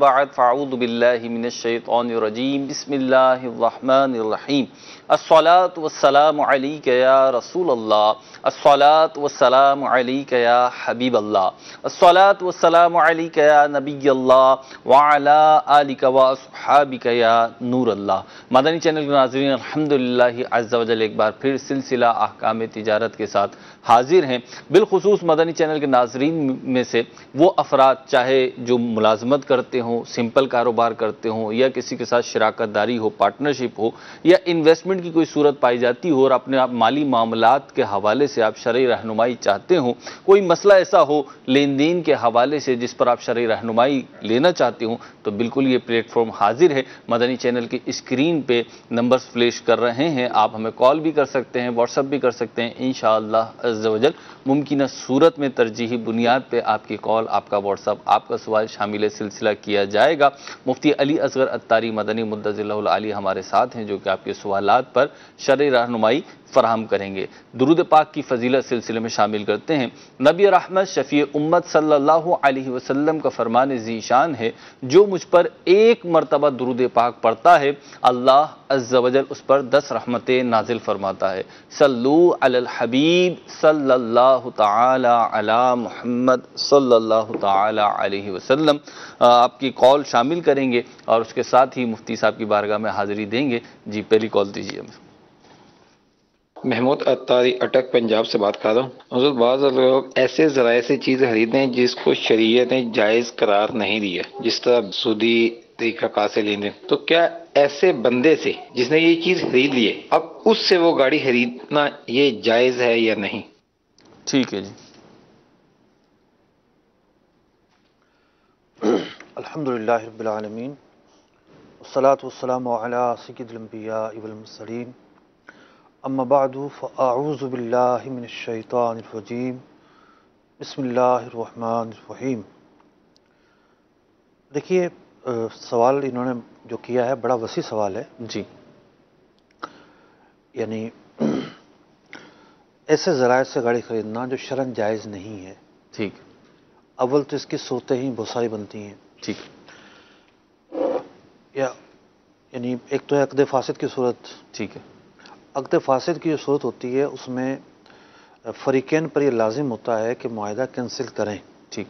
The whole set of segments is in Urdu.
بعد فاعوذ باللہ من الشیطان الرجیم بسم اللہ الرحمن الرحیم الصلاۃ والسلام علیک یا رسول اللہ الصلاۃ والسلام علیک یا حبیب اللہ الصلاۃ والسلام علیک یا نبی اللہ وعلی آلک واصحابک یا نور اللہ۔ مدنی چینل کے ناظرین، الحمدللہ عز و جل ایک بار پھر سلسلہ احکام تجارت کے ساتھ حاضر ہیں۔ بالخصوص مدنی چینل کے ناظرین میں سے وہ افراد چاہے جو ملازمت کرتے ہوں، سمپل کاروبار کرتے ہوں، یا کسی کے ساتھ شراکت داری ہو، پارٹنرشپ ہو، یا انویسٹمنٹ کی کوئی صورت پائی جاتی ہو اور اپنے مالی معاملات کے حوالے سے آپ شرعی رہنمائی چاہتے ہوں، کوئی مسئلہ ایسا ہو لین دین کے حوالے سے جس پر آپ شرعی رہنمائی لینا چاہتے ہوں، تو بالکل یہ پلیٹ فارم حاضر ہے۔ مدنی چینل کی اسکرین پہ نمبرز فلیش کر رہے ہیں، آپ ہمیں کال بھی کر سکتے ہیں، واٹس ایپ بھی کر سکتے ہیں۔ انشاءاللہ عز و جل ممکنہ صورت میں ترجیحی بنیاد پہ آپ کی کال، آپ کا واٹس ایپ، آپ کا سوال شامل سلسلہ کیا جائے گا۔ مفتی علی اصغر عطاری مدنی مدظر اللہ العالی ہمارے ساتھ ہیں، جو کہ آپ کے سوالات پر شرعی رہنمائی فراہم کریں گے۔ درود پاک کی فضیلت سلسلے میں شامل کرتے ہیں۔ نبی رحمت شفیع امت صلی اللہ علیہ وسلم کا فرمان ذی شان ہے، جو مجھ پر ایک مرتبہ درود پاک پڑھتا ہے، اللہ عز و جل اس پر 10 رحمتیں نازل فرماتا ہے۔ صلو علی الحبیب صلی اللہ تعالی علی محمد صلی اللہ تعالی علیہ وسلم۔ آپ کی کال شامل کریں گے اور اس کے ساتھ ہی مفتی صاحب کی بارگاہ میں حاضری دیں گے۔ جی پہلی کال دیجیے ہمیں۔ محمود عطاری اٹک پنجاب سے بات کر رہا ہوں۔ حضرت بعض لوگ ایسے ذرائع سے چیزیں خریدیں جس کو شریعت نے جائز قرار نہیں دیا، جس طرح سودی طریقہ کار سے لین دین، تو کیا ایسے بندے سے جس نے یہ چیز خرید لی ہے، اب اس سے وہ گاڑی خریدنا یہ جائز ہے یا نہیں؟ ٹھیک ہے جی۔ الحمدللہ رب العالمین والصلاة والسلام علی سید الانبیاء والمرسلین، اما بعد فاعوذ باللہ من الشیطان الرجیم، بسم اللہ الرحمن الرحیم۔ دیکھیے سوال انہوں نے جو کیا ہے بڑا وسیع سوال ہے جی، یعنی ایسے ذرائع سے گاڑی خریدنا جو شرعاً جائز نہیں ہے۔ ٹھیک اول تو اس کی صورتیں ہی بہت ساری بنتی ہیں، ٹھیک یعنی ایک تو ہے عقد فاسد کی صورت۔ ٹھیک ہے عقد فاسد کی جو صورت ہوتی ہے اس میں فریقین پر یہ لازم ہوتا ہے کہ معاہدہ کینسل کریں، ٹھیک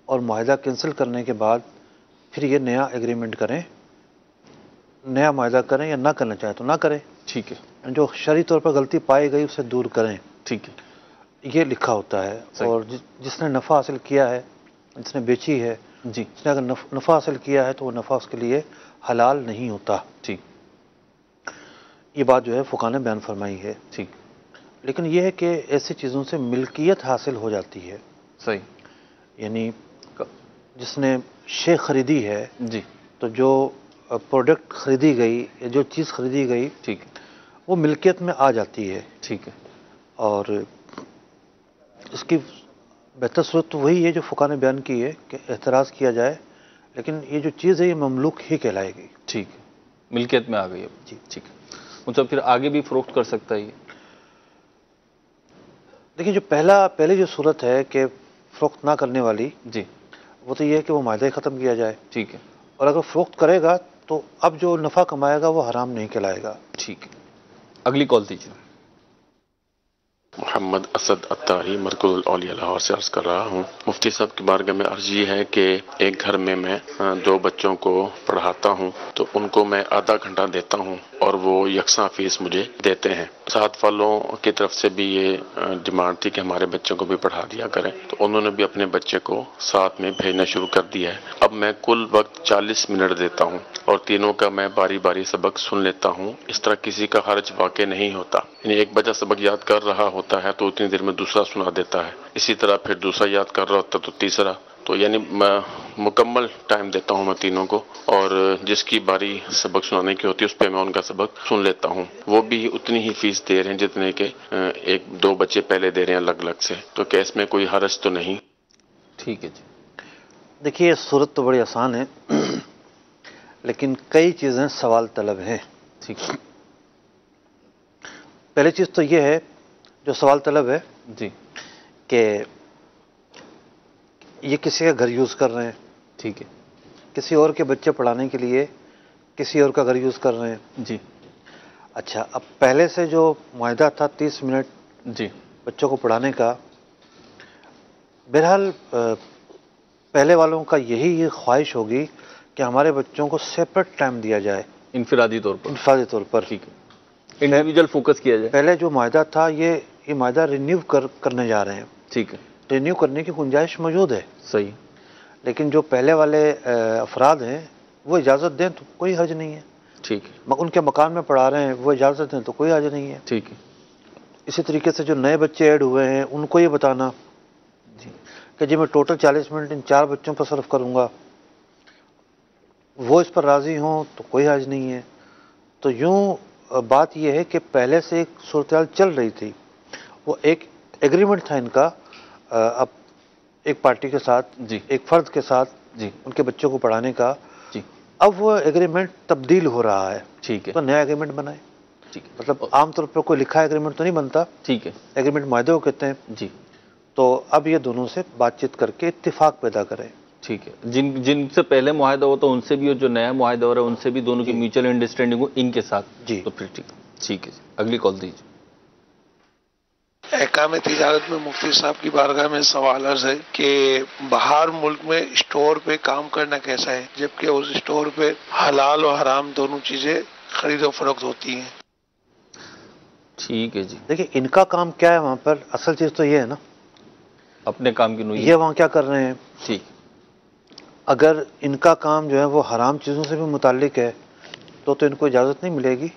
اور معاہدہ کینسل کرنے کے بعد پھر یہ نیا ایگریمنٹ کریں، نیا معاہدہ کریں، یا نہ کرنا چاہیں تو نہ کریں، ٹھیک ہے جو شرعی طور پر غلطی پائی گئی اسے دور کریں، ٹھیک ہے یہ لکھا ہوتا ہے۔ صحیح۔ اور جس نے نفع حاصل کیا ہے، جس نے بیچی ہے، جی جس نے اگر نفع حاصل کیا ہے تو وہ نفع اس کے لیے حلال نہیں ہوتا۔ ٹھیک یہ بات جو ہے فقہاء نے بیان فرمائی ہے۔ ٹھیک لیکن یہ ہے کہ ایسی چیزوں سے ملکیت حاصل ہو جاتی ہے، صحیح یعنی جس نے شے خریدی ہے جی تو جو پروڈکٹ خریدی گئی یا جو چیز خریدی گئی ٹھیک وہ ملکیت میں آ جاتی ہے، ٹھیک ہے اور اس کی بہتر صورت تو وہی ہے جو فقہاء نے بیان کی ہے کہ اعتراض کیا جائے، لیکن یہ جو چیز ہے یہ مملوک ہی کہلائے گی۔ ٹھیک ہے، ملکیت میں آ گئی اب۔ جی ٹھیک ہے، مطلب پھر آگے بھی فروخت کر سکتا ہے یہ؟ دیکھیں جو پہلی جو صورت ہے کہ فروخت نہ کرنے والی، جی وہ تو یہ ہے کہ وہ معاہدہ ہی ختم کیا جائے، ٹھیک ہے اور اگر فروخت کرے گا تو اب جو نفع کمائے گا وہ حرام نہیں کہلائے گا۔ ٹھیک ہے، اگلی کال دیجیے۔ محمد اسد عطاری مرکز الاولیاء لاہور سے عرض کر رہا ہوں۔ مفتی صاحب کی بارگاہ میں عرض یہ ہے کہ ایک گھر میں 2 بچوں کو پڑھاتا ہوں، تو ان کو میں آدھا گھنٹہ دیتا ہوں اور وہ یکساں فیس مجھے دیتے ہیں۔ ساتھ والوں کی طرف سے بھی یہ ڈیمانڈ تھی کہ ہمارے بچوں کو بھی پڑھا دیا کریں، تو انہوں نے بھی اپنے بچے کو ساتھ میں بھیجنا شروع کر دیا ہے۔ اب میں کل وقت 40 منٹ دیتا ہوں اور تینوں کا میں باری باری سبق سن لیتا ہوں۔ اس طرح کسی کا حرج واقع نہیں ہوتا، یعنی ایک بچہ سبق یاد کر رہا ہوتا ہے تو اتنی دیر میں دوسرا سنا دیتا ہے، اسی طرح پھر دوسرا یاد کر رہا ہوتا ہے تو تیسرا، تو یعنی مکمل ٹائم دیتا ہوں میں تینوں کو، اور جس کی باری سبق سنانے کی ہوتی ہے اس پہ میں ان کا سبق سن لیتا ہوں۔ وہ بھی اتنی ہی فیس دے رہے ہیں جتنے کہ 1-2 بچے پہلے دے رہے ہیں الگ الگ سے، تو کیا اس میں کوئی حرج تو نہیں؟ ٹھیک ہے جی۔ دیکھیے یہ صورت تو بڑی آسان ہے، لیکن کئی چیزیں سوال طلب ہیں۔ ٹھیک ہے پہلی چیز تو یہ ہے جو سوال طلب ہے جی کہ یہ کسی کا گھر یوز کر رہے ہیں، ٹھیک ہے کسی اور کے بچے پڑھانے کے لیے کسی اور کا گھر یوز کر رہے ہیں. جی اچھا، اب پہلے سے جو معاہدہ تھا 30 منٹ جی بچوں کو پڑھانے کا، بہرحال پہلے والوں کا یہی خواہش ہوگی کہ ہمارے بچوں کو سیپریٹ ٹائم دیا جائے انفرادی طور پر. انفرادی طور پر. ٹھیک ہے، انڈیویجول فوکس کیا جائے. پہلے جو معاہدہ تھا یہ معاہدہ رینیو کرنے جا رہے ہیں. ٹھیک ہے، رینیو کرنے کی گنجائش موجود ہے، صحیح. لیکن جو پہلے والے افراد ہیں وہ اجازت دیں تو کوئی حرج نہیں ہے. ٹھیک ہے، ان کے مکان میں پڑھا رہے ہیں، وہ اجازت دیں تو کوئی حرج نہیں ہے. ٹھیک ہے. اسی طریقے سے جو نئے بچے ایڈ ہوئے ہیں ان کو یہ بتانا کہ جی میں ٹوٹل 40 منٹ ان 4 بچوں پر صرف کروں گا، وہ اس پر راضی ہوں تو کوئی حرج نہیں ہے. تو یوں بات یہ ہے کہ پہلے سے ایک صورتحال چل رہی تھی، وہ ایک ایگریمنٹ تھا ان کا اب ایک پارٹی کے ساتھ، جی ایک فرد کے ساتھ جی ان کے بچوں کو پڑھانے کا. جی. اب وہ ایگریمنٹ تبدیل ہو رہا ہے. ٹھیک ہے. تو نیا ایگریمنٹ بنائے. ٹھیک ہے. مطلب عام طور پر کوئی لکھا ایگریمنٹ تو نہیں بنتا. ٹھیک ہے. ایگریمنٹ معاہدے کو کہتے ہیں. جی. تو اب یہ دونوں سے بات چیت کر کے اتفاق پیدا کریں. ٹھیک ہے. جن سے پہلے معاہدہ ہو تو ان سے بھی، اور جو نیا معاہدہ ہو رہا ہے ان سے بھی، دونوں کی میوچل انڈرسٹینڈنگ ہو ان کے ساتھ. جی. تو پھر ٹھیک ہے. اگلی کال دیجیے. احکام تجارت میں مفتی صاحب کی بارگاہ میں سوال عرض ہے کہ باہر ملک میں اسٹور پہ کام کرنا کیسا ہے، جبکہ اس اسٹور پہ حلال و حرام دونوں چیزیں خرید و فروخت ہوتی ہیں. ٹھیک ہے جی. دیکھیں ان کا کام کیا ہے وہاں پر، اصل چیز تو یہ ہے نا، اپنے کام کی نوعیت. یہ وہاں کیا کر رہے ہیں. ٹھیک. اگر ان کا کام جو ہے وہ حرام چیزوں سے بھی متعلق ہے تو ان کو اجازت نہیں ملے گی.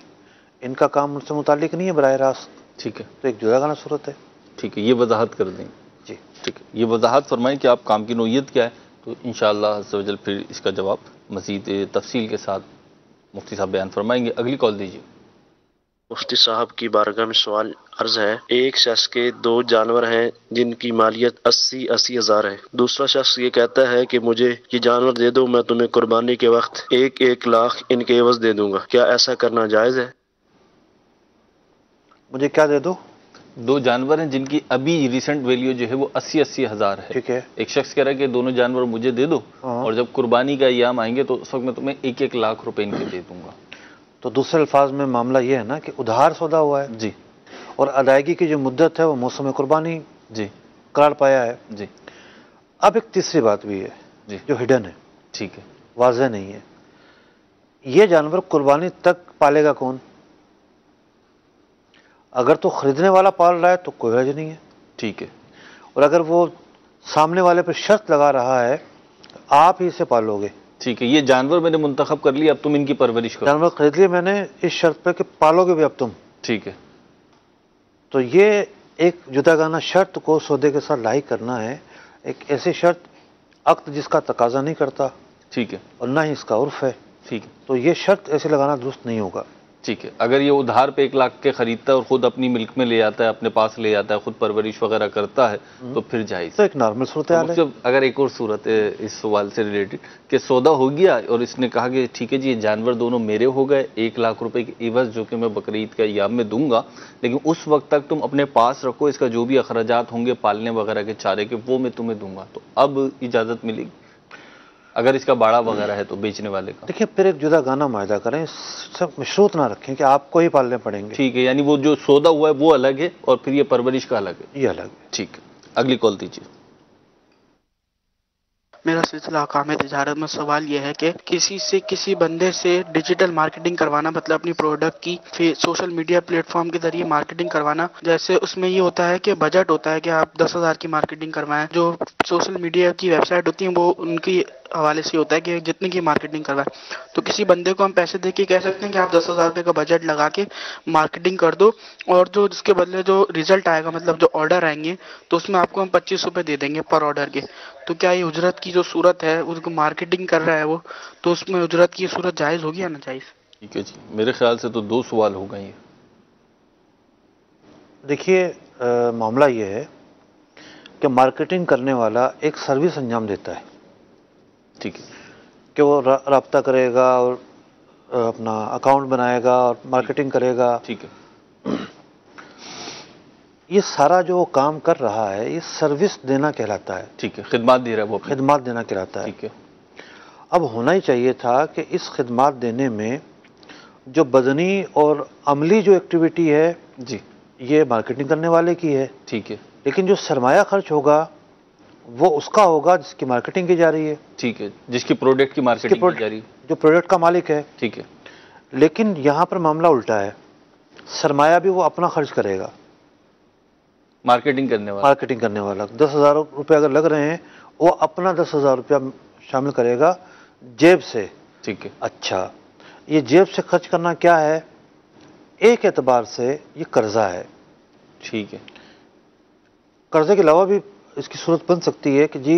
ان کا کام ان سے متعلق نہیں ہے براہ راست. ٹھیک ہے. تو ایک جداگانہ صورت ہے. ٹھیک ہے، یہ وضاحت کر دیں. جی ٹھیک ہے، یہ وضاحت فرمائیں کہ آپ کام کی نوعیت کیا ہے، تو انشاءاللہ عز و جل پھر اس کا جواب مزید تفصیل کے ساتھ مفتی صاحب بیان فرمائیں گے. اگلی کال دیجیے. مفتی صاحب کی بارگاہ میں سوال عرض ہے، ایک شخص کے 2 جانور ہیں جن کی مالیت 80 ہزار ہے. دوسرا شخص یہ کہتا ہے کہ مجھے یہ جانور دے دو، میں تمہیں قربانی کے وقت 1 لاکھ ان کے عوض دے دوں گا. کیا ایسا کرنا جائز ہے؟ مجھے کیا دے دو؟ 2 جانور ہیں جن کی ابھی ریسنٹ ویلیو جو ہے وہ 80 ہزار ہے. ٹھیک ہے. ایک شخص کہہ رہا ہے کہ دونوں جانور مجھے دے دو، اور جب قربانی کا ایام آئیں گے تو اس وقت میں تمہیں 1 لاکھ روپے ان کے دے دوں گا. تو دوسرے الفاظ میں معاملہ یہ ہے نا کہ ادھار سودا ہوا ہے. جی. اور ادائیگی کی جو مدت ہے وہ موسم قربانی جی. قرار پایا ہے. جی. اب ایک تیسری بات بھی ہے جی. جو ہڈن ہے. ٹھیک ہے. واضح نہیں ہے. یہ جانور قربانی تک پالے گا کون؟ اگر تو خریدنے والا پال رہا ہے تو کوئی حرج نہیں ہے. ٹھیک ہے. اور اگر وہ سامنے والے پر شرط لگا رہا ہے آپ ہی اسے پالو گے. ٹھیک ہے، یہ جانور میں نے منتخب کر لیا، اب تم ان کی پرورش کرو. جانور خرید لیے میں نے اس شرط پہ کہ پالو گے بھی اب تم. ٹھیک ہے. تو یہ ایک جداگانہ شرط کو سودے کے ساتھ لاحق کرنا ہے، ایک ایسی شرط عقد جس کا تقاضا نہیں کرتا. ٹھیک ہے. اور نہ ہی اس کا عرف ہے. ٹھیک ہے. تو یہ شرط ایسے لگانا درست نہیں ہوگا. ٹھیک ہے. اگر یہ ادھار پہ 1 لاکھ کے خریدتا ہے اور خود اپنی ملک میں لے آتا ہے، اپنے پاس لے آتا ہے، خود پرورش وغیرہ کرتا ہے تو پھر جائز. تو ایک نارمل صورتحال ہے. اگر ایک اور صورت ہے اس سوال سے ریلیٹڈ کہ سودا ہو گیا اور اس نے کہا کہ ٹھیک ہے جی یہ جانور دونوں میرے ہو گئے 1 لاکھ روپے کے عوض جو کہ میں بقرعید کا ایام میں دوں گا، لیکن اس وقت تک تم اپنے پاس رکھو، اس کا جو بھی اخراجات ہوں گے پالنے وغیرہ کے چارے کے وہ میں تمہیں دوں گا، تو اب اجازت ملے گی اگر اس کا باڑا وغیرہ ہے تو بیچنے والے کا. دیکھیں پھر ایک جدا گانا معاہدہ کریں، سب مشروط نہ رکھیں کہ آپ کو ہی پالنے پڑیں گے. ٹھیک ہے، یعنی وہ جو سودا ہوا ہے وہ الگ ہے اور پھر یہ پرورش کا الگ ہے. یہ الگ ہے. ٹھیک ہے. اگلی کال دیجیے. میرا سلسلہ احکام تجارت میں سوال یہ ہے کہ کسی بندے سے ڈیجیٹل مارکیٹنگ کروانا، مطلب اپنی پروڈکٹ کی سوشل میڈیا پلیٹ فارم کے ذریعے مارکیٹنگ کروانا. جیسے اس میں یہ ہوتا ہے کہ بجٹ ہوتا ہے کہ آپ 10,000 کی مارکیٹنگ کروائیں. جو سوشل میڈیا کی ویب سائٹ ہوتی ہیں وہ ان کی حوالے سے ہوتا ہے کہ جتنے کی مارکیٹنگ کروائیں. تو کسی بندے کو ہم پیسے دے کے کہہ سکتے ہیں کہ آپ 10,000 روپے کا بجٹ لگا کے مارکیٹنگ کر دو، اور جو جس کے بدلے جو ریزلٹ آئے گا، مطلب جو آرڈر آئیں گے تو اس میں آپ کو ہم 25 روپے دے دیں گے پر آرڈر کے. تو کیا یہ اجرت کی جو صورت ہے اس کو مارکیٹنگ کر رہا ہے وہ، تو اس میں اجرت کی صورت جائز ہوگی یا ناجائز؟ ٹھیک ہے جی. میرے خیال سے تو 2 سوال ہو گئے ہیں. دیکھیے معاملہ یہ ہے کہ مارکیٹنگ کرنے والا ایک سروس انجام دیتا ہے. ٹھیک ہے. کہ وہ رابطہ کرے گا اور اپنا اکاؤنٹ بنائے گا اور مارکیٹنگ کرے گا. ٹھیک ہے. یہ سارا جو کام کر رہا ہے یہ سروس دینا کہلاتا ہے. ٹھیک ہے. خدمات دے رہا ہے وہ، خدمات دینا کہلاتا ہے. ٹھیک ہے. اب ہونا ہی چاہیے تھا کہ اس خدمات دینے میں جو بدنی اور عملی جو ایکٹیویٹی ہے جی یہ مارکیٹنگ کرنے والے کی ہے، ٹھیک ہے لیکن جو سرمایہ خرچ ہوگا وہ اس کا ہوگا جس کی مارکیٹنگ کی جا رہی ہے، ٹھیک ہے، جس کی پروڈکٹ کی مارکیٹنگ کی جا رہی ہے، جو پروڈکٹ کا مالک ہے۔ ٹھیک ہے لیکن یہاں پر معاملہ الٹا ہے، سرمایہ بھی وہ اپنا خرچ کرے گا، مارکیٹنگ کرنے والا، مارکیٹنگ کرنے والا 10,000 روپے اگر لگ رہے ہیں وہ اپنا 10,000 روپیہ شامل کرے گا جیب سے۔ ٹھیک ہے اچھا، یہ جیب سے خرچ کرنا کیا ہے؟ ایک اعتبار سے یہ قرضہ ہے۔ ٹھیک ہے قرضے کے علاوہ بھی اس کی صورت بن سکتی ہے کہ جی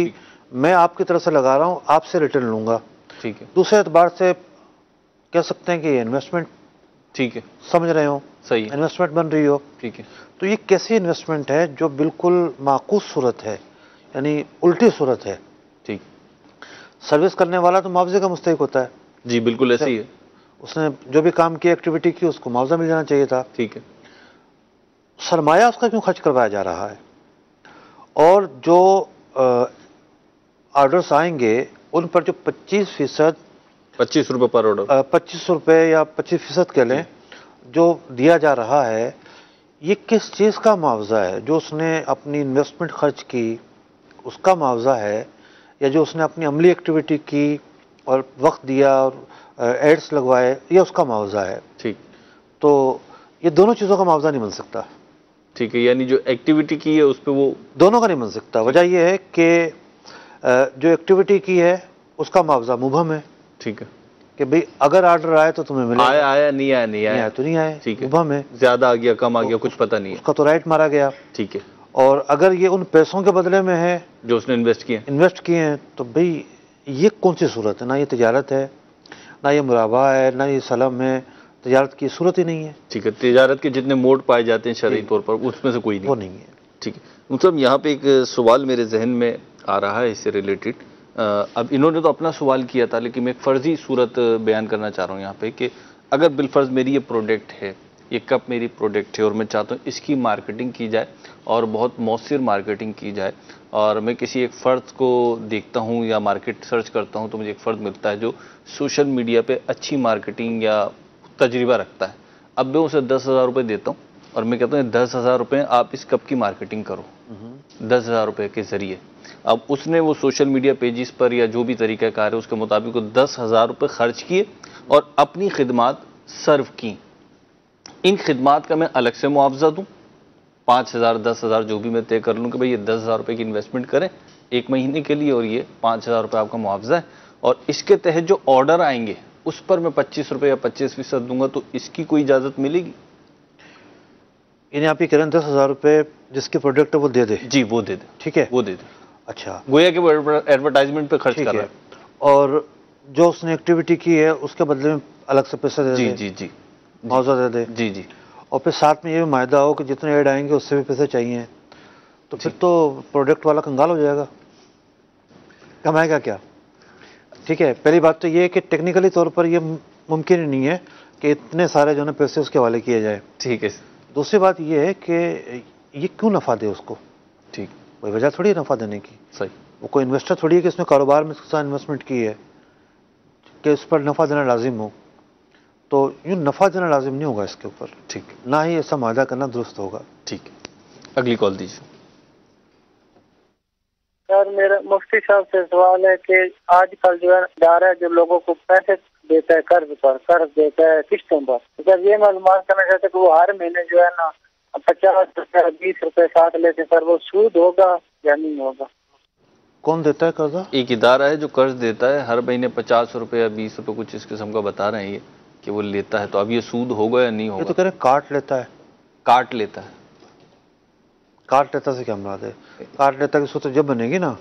میں آپ کی طرف سے لگا رہا ہوں، آپ سے ریٹرن لوں گا۔ ٹھیک ہے دوسرے اعتبار سے کہہ سکتے ہیں کہ یہ انویسٹمنٹ ٹھیک ہے سمجھ رہے ہو، صحیح ہے انویسٹمنٹ بن رہی ہو۔ ٹھیک ہے تو یہ کیسی انویسٹمنٹ ہے جو بالکل معکوس صورت ہے، یعنی الٹی صورت ہے۔ ٹھیک سروس کرنے والا تو معاوضے کا مستحق ہوتا ہے، جی بالکل ایسے ہی ہے اس نے جو بھی کام کی ایکٹیویٹی کی اس کو معاوضہ مل جانا چاہیے تھا۔ ٹھیک ہے سرمایہ اس کا کیوں خرچ کروایا جا رہا ہے؟ اور جو آرڈرس آئیں گے ان پر جو 25% 25 روپے پر آرڈر 25 روپے یا 25% کہہ لیں جو دیا جا رہا ہے، یہ کس چیز کا معاوضہ ہے؟ جو اس نے اپنی انویسٹمنٹ خرچ کی اس کا معاوضہ ہے، یا جو اس نے اپنی عملی ایکٹیویٹی کی اور وقت دیا اور ایڈس لگوائے، یہ اس کا معاوضہ ہے؟ ٹھیک تو یہ دونوں چیزوں کا معاوضہ نہیں بن سکتا، ٹھیک ہے، یعنی جو ایکٹیویٹی کی ہے اس پہ وہ دونوں کا نہیں بن سکتا۔ وجہ یہ ہے کہ جو ایکٹیویٹی کی ہے اس کا معاوضہ مبہم ہے ٹھیک ہے کہ بھئی اگر آرڈر آئے تو تمہیں ملے گا، آیا آیا نہیں آیا نہیں نہیں آیا آئے تو نہیں آئے، ٹھیک ہے مبہم ہے، زیادہ آ گیا کم آ گیا کچھ پتہ نہیں اس ہے کا تو رائٹ مارا گیا۔ ٹھیک ہے اور اگر یہ ان پیسوں کے بدلے میں ہے جو اس نے انویسٹ کیے انویسٹ کیے ہیں تو بھئی یہ کون سی صورت ہے؟ نہ یہ تجارت ہے، نہ یہ مرابحہ ہے، نہ یہ سلم ہے، تجارت کی صورت ہی نہیں ہے، ٹھیک ہے، تجارت کے جتنے موڈ پائے جاتے ہیں شرعی طور پر اس میں سے کوئی وہ نہیں نہیں ہے۔ ٹھیک ہے مطلب یہاں پہ ایک سوال میرے ذہن میں آ رہا ہے اس سے ریلیٹڈ، اب انہوں نے تو اپنا سوال کیا تھا لیکن میں ایک فرضی صورت بیان کرنا چاہ رہا ہوں یہاں پہ کہ اگر بالفرض میری یہ پروڈکٹ ہے، یہ کپ میری پروڈکٹ ہے اور میں چاہتا ہوں اس کی مارکیٹنگ کی جائے اور بہت مؤثر مارکیٹنگ کی جائے، اور میں کسی ایک فرد کو دیکھتا ہوں یا مارکیٹ سرچ کرتا ہوں تو مجھے ایک فرد ملتا ہے جو سوشل میڈیا پہ اچھی مارکیٹنگ یا تجربہ رکھتا ہے، اب میں اسے 10,000 روپے دیتا ہوں اور میں کہتا ہوں 10,000 روپے آپ اس کپ کی مارکیٹنگ کرو 10,000 روپے کے ذریعے۔ اب اس نے وہ سوشل میڈیا پیجز پر یا جو بھی طریقہ کار ہے اس کے مطابق وہ 10,000 روپے خرچ کیے اور اپنی خدمات سرو کی، ان خدمات کا میں الگ سے معاوضہ دوں 5,000 10,000 جو بھی میں طے کر لوں کہ بھئی یہ 10,000 روپے کی انویسٹمنٹ کریں ایک مہینے کے لیے اور یہ 5,000 روپے آپ کا معاوضہ ہے، اور اس کے تحت جو آرڈر آئیں گے اس پر میں 25 روپے یا 25% دوں گا، تو اس کی کوئی اجازت ملے گی؟ یعنی آپ یہ کہہ رہے ہیں 10,000 روپے جس کی پروڈکٹ ہے وہ دے دے، جی وہ دے دیں، ٹھیک ہے؟ وہ دے دیں، اچھا گویا کہ وہ ایڈورٹائزمنٹ پہ خرچ ٹھیک کر رہا ہے، ہے۔ اور جو اس نے ایکٹیویٹی کی ہے اس کے بدلے میں الگ سے پیسے دے جی دے، جی جی معاوضہ دے دے، جی جی اور پھر ساتھ میں یہ بھی معاہدہ ہو کہ جتنے ایڈ آئیں گے اس سے بھی پیسے چاہیے، تو پھر تو پروڈکٹ والا کنگال ہو جائے گا، کمائے گا کیا؟ ٹھیک ہے، پہلی بات تو یہ ہے کہ ٹیکنیکلی طور پر یہ ممکن ہی نہیں ہے کہ اتنے سارے جو ہے پیسے اس کے حوالے کیے جائیں۔ ٹھیک ہے دوسری بات یہ ہے کہ یہ کیوں نفع دے اس کو؟ ٹھیک کوئی وجہ تھوڑی ہے نفع دینے کی، صحیح وہ کوئی انویسٹر تھوڑی ہے کہ اس نے کاروبار میں اس کے ساتھ انویسٹمنٹ کی ہے کہ اس پر نفع دینا لازم ہو، تو یوں نفع دینا لازم نہیں ہوگا اس کے اوپر، ٹھیک نہ ہی ایسا معاہدہ کرنا درست ہوگا۔ ٹھیک ہے، اگلی کال دیجیے۔ سر میرا مفتی صاحب سے سوال ہے کہ آج کل جو ہے ادارہ جو لوگوں کو پیسے دیتا ہے قرض دیتا ہے قسطوں پر، سر یہ معلومات کرنا چاہتے ہیں کہ وہ ہر مہینے جو ہے نا 50 روپے 20 روپے ساتھ لیتے ہیں، سر وہ سود ہوگا یا نہیں ہوگا؟ کون دیتا ہے قرضہ؟ ایک ادارہ ہے جو قرض دیتا ہے ہر مہینے 50 روپے یا 20 روپے کچھ اس قسم کا بتا رہے ہیں یہ کہ وہ لیتا ہے، تو اب یہ سود ہوگا یا نہیں یہ تو ہوگا؟ کہہ رہے ہیں کاٹ لیتا ہے، کاٹ لیتا ہے، کاٹ لیتا سے کیا مراد ہے؟ کاٹ لیتا کی صورت جب بنے گی نا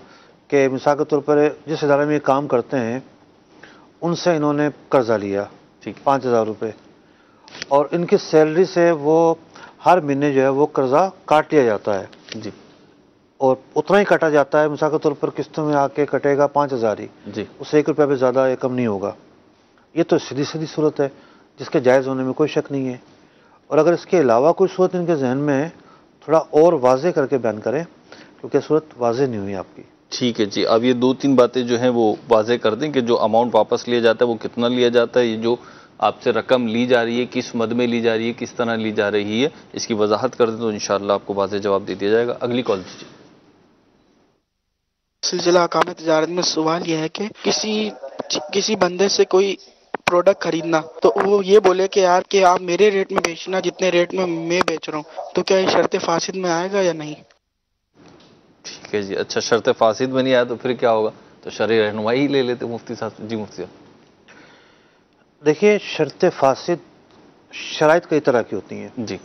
کہ مثال کے طور پر جس ادارے میں یہ کام کرتے ہیں ان سے انہوں نے قرضہ لیا ٹھیک 5,000 روپے، اور ان کی سیلری سے وہ ہر مہینے جو ہے وہ قرضہ کاٹ لیا جاتا ہے، جی اور اتنا ہی کاٹا جاتا ہے، مثال کے طور پر قسطوں میں آ کے کٹے گا 5,000 ہی، جی اس سے 1 روپیہ بھی زیادہ یا کم نہیں ہوگا۔ یہ تو سیدھی صورت ہے جس کے جائز ہونے میں کوئی شک نہیں ہے، اور اگر اس کے علاوہ کوئی صورت ان کے ذہن میں ہے تھوڑا اور واضح کر کے بیان کریں کیونکہ صورت واضح نہیں ہوئی آپ کی۔ ٹھیک ہے جی. اب یہ 2-3 باتیں جو ہیں وہ واضح کر دیں کہ جو اماؤنٹ واپس لیا جاتا ہے وہ کتنا لیا جاتا ہے, یہ جو آپ سے رقم لی جا رہی ہے کس مد میں لی جا رہی ہے, کس طرح لی جا رہی ہے, اس کی وضاحت کر دیں تو انشاءاللہ آپ کو واضح جواب دے دیا جائے گا. اگلی کال دیجیے. سلسلہ احکام تجارت میں سوال یہ ہے کہ کسی بندے سے کوئی پروڈکٹ خریدنا تو وہ یہ بولے کہ یار کہ آپ میرے ریٹ میں بیچنا جتنے ریٹ میں بیچ رہا ہوں, تو کیا یہ شرط فاسد میں آئے گا یا نہیں؟ ٹھیک ہے جی. اچھا, شرط فاسد میں نہیں آیا تو پھر کیا ہوگا؟ تو شرعی رہنمائی ہی لے لیتے مفتی صاحب. جی مفتی صاحب. دیکھیے, شرط فاسد شرائط کئی طرح کی ہوتی ہیں. جی.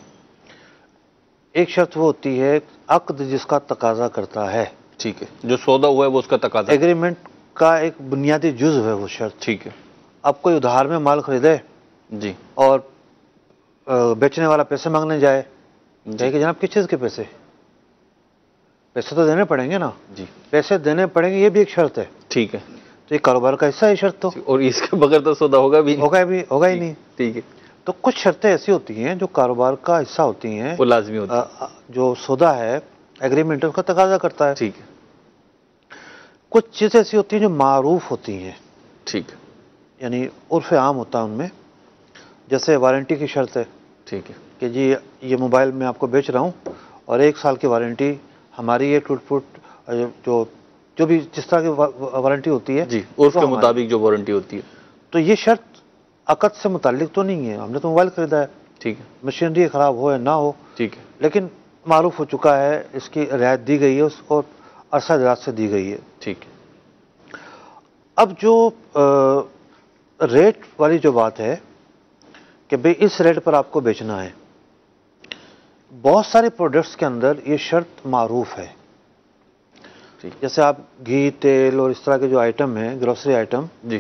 ایک شرط وہ ہوتی ہے عقد جس کا تقاضا کرتا ہے. ٹھیک ہے, جو سودا ہوا ہے وہ اس کا تقاضا. ایگریمنٹ کا ایک بنیادی جزو ہے وہ شرط. ٹھیک ہے. اب کوئی ادھار میں مال خریدے جی اور بیچنے والا پیسے مانگنے جائے کہ جناب کس چیز کے پیسے تو دینے پڑیں گے نا. جی. پیسے دینے پڑیں گے, یہ بھی ایک شرط ہے. ٹھیک ہے. تو یہ کاروبار کا حصہ ہے شرط, تو اور اس کے بغیر تو سودا ہوگا بھی ہوگا ہی نہیں. ٹھیک ہے. تو کچھ شرطیں ایسی ہوتی ہیں جو کاروبار کا حصہ ہوتی ہیں, وہ لازمی ہوتی ہے. جو سودا ہے ایگریمنٹ اس کا تقاضا کرتا ہے. ٹھیک ہے. کچھ چیزیں ایسی ہوتی ہیں جو معروف ہوتی ہیں. ٹھیک ہے. یعنی عرف عام ہوتا ہے ان میں, جیسے وارنٹی کی شرط ہے. ٹھیک ہے. کہ جی یہ موبائل میں آپ کو بیچ رہا ہوں اور 1 سال کی وارنٹی ہماری, یہ ٹوٹ پھوٹ جو بھی جس طرح کی وارنٹی ہوتی ہے جی, عرف کے مطابق جو وارنٹی ہوتی ہے. تو یہ شرط عقد سے متعلق تو نہیں ہے. ہم نے تو موبائل خریدا ہے. ٹھیک ہے. مشینری خراب ہو یا نہ ہو, ٹھیک ہے, لیکن معروف ہو چکا ہے, اس کی رعایت دی گئی ہے, اس کو عرصہ دراز سے دی گئی ہے. ٹھیک ہے. اب جو ریٹ والی جو بات ہے کہ بھئی اس ریٹ پر آپ کو بیچنا ہے, بہت سارے پروڈکٹس کے اندر یہ شرط معروف ہے. جیسے آپ گھی, تیل اور اس طرح کے جو آئٹم ہیں, گروسری آئٹم, جی,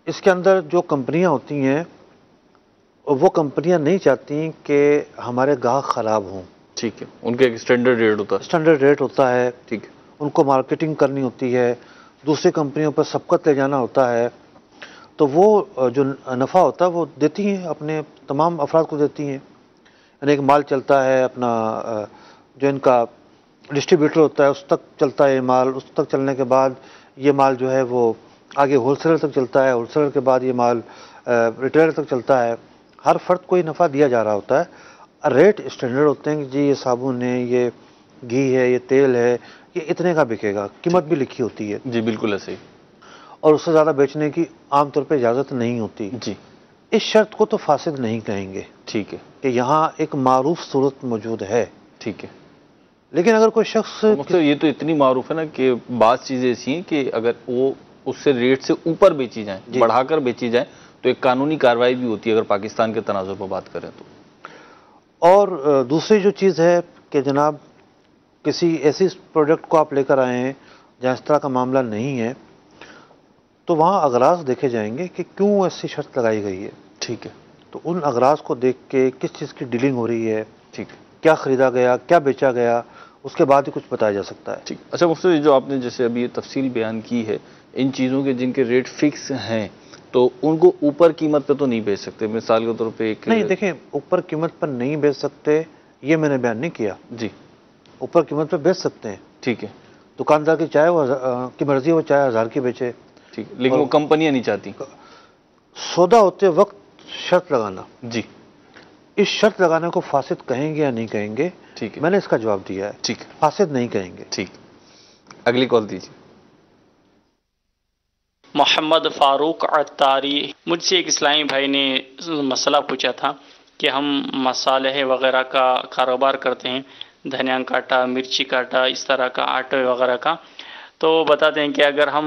اس کے اندر جو کمپنیاں ہوتی ہیں وہ کمپنیاں نہیں چاہتی کہ ہمارے گاہک خراب ہوں. ٹھیک ہے. ان کا ایک اسٹینڈرڈ ریٹ ہوتا ہے. اسٹینڈرڈ ریٹ ہوتا ہے. ٹھیک ہے. ان کو مارکیٹنگ کرنی ہوتی ہے, دوسری کمپنیوں پر سبقت لے جانا ہوتا ہے. تو وہ جو نفع ہوتا ہے وہ دیتی ہیں, اپنے تمام افراد کو دیتی ہیں. یعنی ایک مال چلتا ہے اپنا, جو ان کا ڈسٹریبیوٹر ہوتا ہے اس تک چلتا ہے یہ مال, اس تک چلنے کے بعد یہ مال جو ہے وہ آگے ہول سیلر تک چلتا ہے, ہول سیلر کے بعد یہ مال ریٹیلر تک چلتا ہے. ہر فرد کو یہ نفع دیا جا رہا ہوتا ہے. ریٹ اسٹینڈرڈ ہوتے ہیں کہ جی یہ صابن ہے, یہ گھی ہے, یہ تیل ہے, یہ اتنے کا بکے گا. قیمت بھی لکھی ہوتی ہے. جی بالکل ایسے ہی. اور اس سے زیادہ بیچنے کی عام طور پہ اجازت نہیں ہوتی. جی. اس شرط کو تو فاسد نہیں کہیں گے. ٹھیک ہے. کہ یہاں ایک معروف صورت موجود ہے. ٹھیک ہے. لیکن اگر کوئی شخص, یہ تو اتنی معروف ہے نا کہ بعض چیزیں ایسی ہیں کہ اگر وہ اس سے ریٹ سے اوپر بیچی جائیں, بڑھا کر بیچی جائیں, تو ایک قانونی کارروائی بھی ہوتی ہے اگر پاکستان کے تناظر پر بات کریں تو. اور دوسری جو چیز ہے کہ جناب کسی ایسی پروڈکٹ کو آپ لے کر آئے ہیں جہاں اس طرح کا معاملہ نہیں ہے, تو وہاں اغراض دیکھے جائیں گے کہ کیوں ایسی شرط لگائی گئی ہے. ٹھیک ہے. تو ان اغراض کو دیکھ کے کس چیز کی ڈیلنگ ہو رہی ہے, ٹھیک ہے, کیا خریدا گیا, کیا بیچا گیا, اس کے بعد ہی کچھ بتایا جا سکتا ہے. ٹھیک. اچھا مفتی, جو آپ نے جیسے ابھی یہ تفصیل بیان کی ہے ان چیزوں کے جن کے ریٹ فکس ہیں, تو ان کو اوپر قیمت پہ تو نہیں بیچ سکتے. مثال کے طور پہ ایک, نہیں دیکھیں, اوپر قیمت پر نہیں بیچ سکتے یہ میں نے بیان نہیں کیا. جی. اوپر قیمت پہ بیچ سکتے ہیں. ٹھیک ہے. دکاندار کی چاہے وہ کی مرضی, وہ چاہے 1000 کی بیچے. ٹھیک ہے, لیکن وہ کمپنیاں نہیں چاہتی. سودا ہوتے وقت شرط لگانا, جی, اس شرط لگانے کو فاسد کہیں گے یا نہیں کہیں گے؟ ٹھیک ہے, میں نے اس کا جواب دیا ہے. ٹھیک ہے, فاسد نہیں کہیں گے. ٹھیک. اگلی کال دیجیے. محمد فاروق عطاری. مجھ سے ایک اسلامی بھائی نے مسئلہ پوچھا تھا کہ ہم مصالحے وغیرہ کا کاروبار کرتے ہیں, دھنیا کاٹا, مرچی کاٹا, اس طرح کا آٹے وغیرہ کا. تو وہ بتاتے ہیں کہ اگر ہم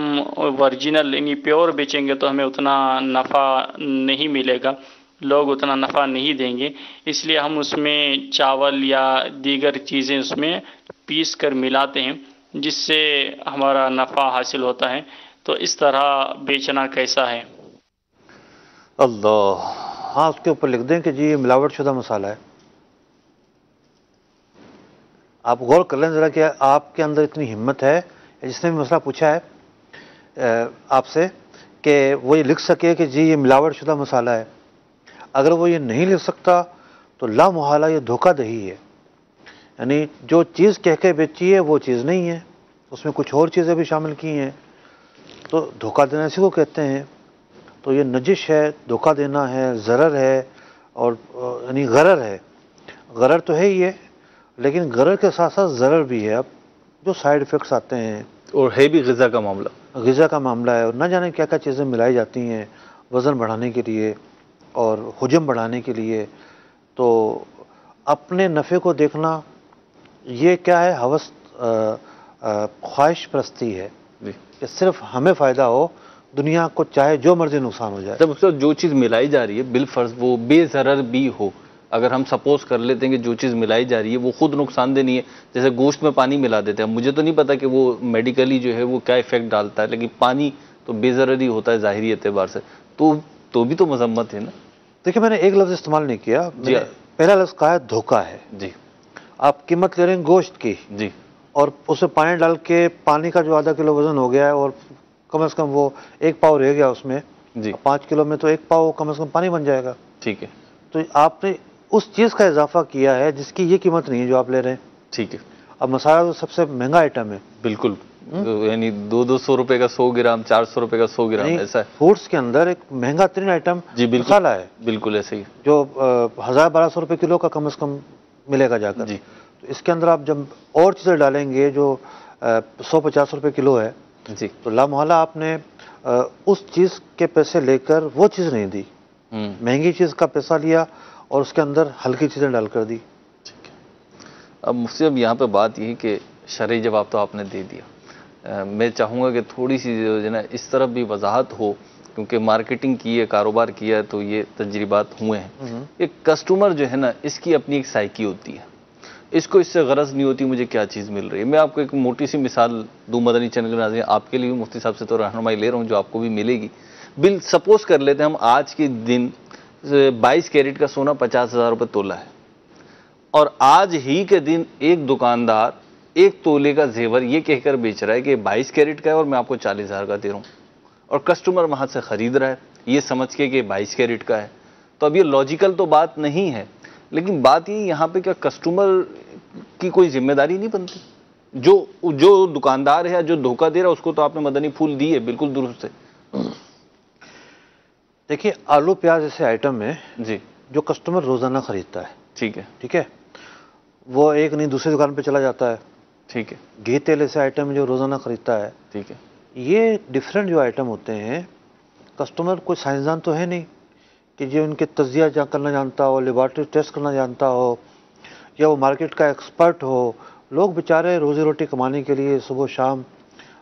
ورجنل یعنی پیور بیچیں گے تو ہمیں اتنا نفع نہیں ملے گا, لوگ اتنا نفع نہیں دیں گے, اس لیے ہم اس میں چاول یا دیگر چیزیں اس میں پیس کر ملاتے ہیں جس سے ہمارا نفع حاصل ہوتا ہے. تو اس طرح بیچنا کیسا ہے؟ اللہ, ہاں اس کے اوپر لکھ دیں کہ جی یہ ملاوٹ شدہ مسالہ ہے. آپ غور کر لیں ذرا کہ آپ کے اندر اتنی ہمت ہے, جس نے بھی مسئلہ پوچھا ہے آپ سے, کہ وہ یہ لکھ سکے کہ جی یہ ملاوٹ شدہ مسالہ ہے. اگر وہ یہ نہیں لکھ سکتا تو لا محالہ یہ دھوکہ دہی ہے. یعنی جو چیز کہہ کے بیچی ہے وہ چیز نہیں ہے. اس میں کچھ اور چیزیں بھی شامل کی ہیں. تو دھوکہ دینا اسی کو کہتے ہیں. تو یہ نجش ہے, دھوکہ دینا ہے, ضرر ہے, اور یعنی غرر ہے. غرر تو ہے ہی ہے, لیکن غرر کے ساتھ ساتھ ضرر بھی ہے. اب جو سائیڈ ایفیکٹس آتے ہیں, اور ہے بھی غذا کا معاملہ. غذا کا معاملہ ہے, اور نہ جانے کیا کیا چیزیں ملائی جاتی ہیں وزن بڑھانے کے لیے اور حجم بڑھانے کے لیے. تو اپنے نفع کو دیکھنا یہ کیا ہے, ہوس خواہش پرستی ہے جی. کہ صرف ہمیں فائدہ ہو, دنیا کو چاہے جو مرضی نقصان ہو جائے. جب اس جو چیز ملائی جا رہی ہے بالفرض وہ بے ضرر بھی ہو, اگر ہم سپوز کر لیتے ہیں کہ جو چیز ملائی جا رہی ہے وہ خود نقصان دہ نہیں ہے, جیسے گوشت میں پانی ملا دیتے ہیں, مجھے تو نہیں پتا کہ وہ میڈیکلی جو ہے وہ کیا ایفیکٹ ڈالتا ہے, لیکن پانی تو بے ضرر ہی ہوتا ہے ظاہری اعتبار سے, تو بھی تو مذمت ہے نا. دیکھیں میں نے ایک لفظ استعمال نہیں کیا, میں نے پہلا لفظ کہا ہے دھوکہ ہے. جی. آپ قیمت لے رہے ہیں گوشت کی, جی, اور اس میں پانی ڈال کے پانی کا جو آدھا کلو وزن ہو گیا ہے, اور کم از کم وہ 1 پاؤ رہ گیا اس میں, جی 5 کلو میں تو 1 پاؤ کم از کم پانی بن جائے گا. ٹھیک ہے. تو آپ نے اس چیز کا اضافہ کیا ہے جس کی یہ قیمت نہیں ہے جو آپ لے رہے ہیں. ٹھیک ہے. اب مسالہ تو سب سے مہنگا آئٹم ہے. بالکل, یعنی 200 روپے کا 100 گرام, 400 روپے کا 100 گرام, ایسا ہے. فوڈس کے اندر ایک مہنگا ترین آئٹم جی بالکل مسالہ ہے, بالکل ایسے ہی, جو 1000-1200 روپے کلو کا کم از کم ملے گا جا کر. جی. تو اس کے اندر آپ جب اور چیزیں ڈالیں گے جو 150 روپے کلو ہے, جی تو لامحالہ آپ نے اس چیز کے پیسے لے کر وہ چیز نہیں دی, مہنگی چیز کا پیسہ لیا اور اس کے اندر ہلکی چیزیں ڈال کر دی. ٹھیک ہے. اب مفتی صاحب یہاں پہ بات یہ ہے کہ شرعی جواب تو آپ نے دے دیا, میں چاہوں گا کہ تھوڑی سی جو ہے نا اس طرف بھی وضاحت ہو, کیونکہ مارکیٹنگ کی ہے, کاروبار کیا ہے, تو یہ تجربات ہوئے ہیں. ایک کسٹمر جو ہے نا اس کی اپنی ایک سائیکی ہوتی ہے, اس کو اس سے غرض نہیں ہوتی مجھے کیا چیز مل رہی ہے. میں آپ کو ایک موٹی سی مثال دوں, مدنی چینل کے ناظرین, آپ کے لیے بھی مفتی صاحب سے تو رہنمائی لے رہا ہوں جو آپ کو بھی ملے گی. سپوز کر لیتے ہیں ہم آج کے دن 22 کیرٹ کا سونا 50,000 روپے تولہ ہے, اور آج ہی کے دن ایک دکاندار 1 تولے کا زیور یہ کہہ کر بیچ رہا ہے کہ 22 کیرٹ کا ہے اور میں آپ کو 40,000 کا دے رہا ہوں, اور کسٹمر وہاں سے خرید رہا ہے یہ سمجھ کے کہ 22 کیرٹ کا ہے. تو اب یہ لاجیکل تو بات نہیں ہے, لیکن بات یہ یہاں پہ کیا کسٹمر کی کوئی ذمہ داری نہیں بنتی؟ جو دکاندار ہے یا جو دھوکہ دے رہا ہے اس کو تو آپ نے مدنی پھول دی ہے, بالکل درست ہے. دیکھیے آلو پیاز ایسے آئٹم ہے جی جو کسٹمر روزانہ خریدتا ہے. ٹھیک ہے. ٹھیک ہے, وہ ایک نہیں دوسری دکان پہ چلا جاتا ہے. ٹھیک ہے. گھی تیل ایسے آئٹم ہے جو روزانہ خریدتا ہے. ٹھیک ہے. یہ ڈیفرنٹ جو آئٹم ہوتے ہیں, کسٹمر کوئی سائنسدان تو ہے نہیں کہ جو ان کے تجزیہ کرنا جانتا ہو, لیبارٹری ٹیسٹ کرنا جانتا ہو, یا وہ مارکیٹ کا ایکسپرٹ ہو. لوگ بیچارے روزی روٹی کمانے کے لیے صبح شام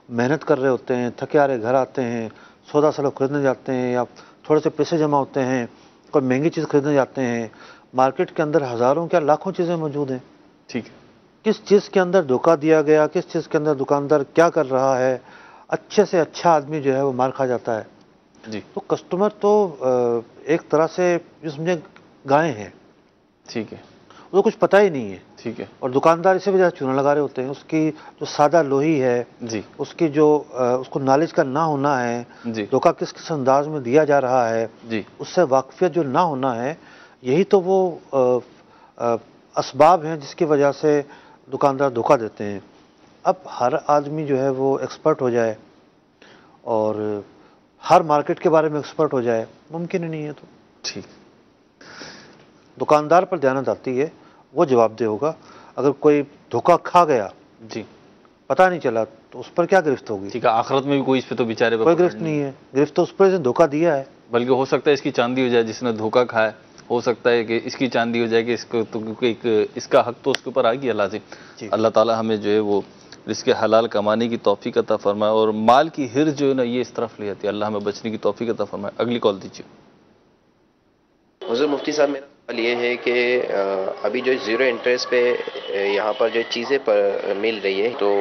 محنت کر رہے ہوتے ہیں, تھکے آ رہے گھر آتے ہیں, سودا سلو خریدنے جاتے ہیں, یا تھوڑے سے پیسے جمع ہوتے ہیں, کوئی مہنگی چیز خریدنے جاتے ہیں. مارکیٹ کے اندر ہزاروں کیا لاکھوں چیزیں موجود ہیں. ٹھیک ہے. کس چیز کے اندر دھوکہ دیا گیا, کس چیز کے اندر دکاندار کیا کر رہا ہے, اچھے سے اچھا آدمی جو ہے وہ مار کھا جاتا ہے. جی. تو کسٹمر تو ایک طرح سے جو سمجھے گائے ہیں. ٹھیک ہے. وہ کچھ پتہ ہی نہیں ہے. ٹھیک ہے. اور دکاندار اسی وجہ سے چونا لگا رہے ہوتے ہیں. اس کی جو سادہ لوہی ہے, جی, اس کی جو اس کو نالج کا نہ ہونا ہے, جی, دھوکہ کس انداز میں دیا جا رہا ہے, جی, اس سے واقفیت جو نہ ہونا ہے, یہی تو وہ اسباب ہیں جس کی وجہ سے دکاندار دھوکہ دیتے ہیں. اب ہر آدمی جو ہے وہ ایکسپرٹ ہو جائے اور ہر مارکیٹ کے بارے میں ایکسپرٹ ہو جائے, ممکن ہی نہیں ہے. تو ٹھیک, دکاندار پر دیانت آتی ہے, وہ جواب دہ ہوگا. اگر کوئی دھوکہ کھا گیا, جی, پتہ نہیں چلا, تو اس پر کیا گرفت ہوگی؟ ٹھیک ہے. آخرت میں بھی کوئی اس پہ تو بیچارے کوئی گرفت نہیں ہے. گرفت تو اس پر دھوکہ دیا ہے. بلکہ ہو سکتا ہے اس کی چاندی ہو جائے جس نے دھوکہ کھایا, ہو سکتا ہے کہ اس کی چاندی ہو جائے کہ اس کو, تو کیونکہ اس کا حق تو اس کے اوپر آ گیا لازم. اللہ تعالیٰ ہمیں جو ہے وہ رزق حلال کمانے کی توفیق عطا فرمائے, اور مال کی حرص جو ہے نا یہ اس طرف لے جاتی ہے. اللہ ہمیں بچنے کی توفیق عطا فرمائے. اگلی کال دیجیے. حضور مفتی صاحب, میرا سوال یہ ہے کہ ابھی جو زیرو انٹرسٹ پہ یہاں پر جو چیزیں مل رہی ہے, تو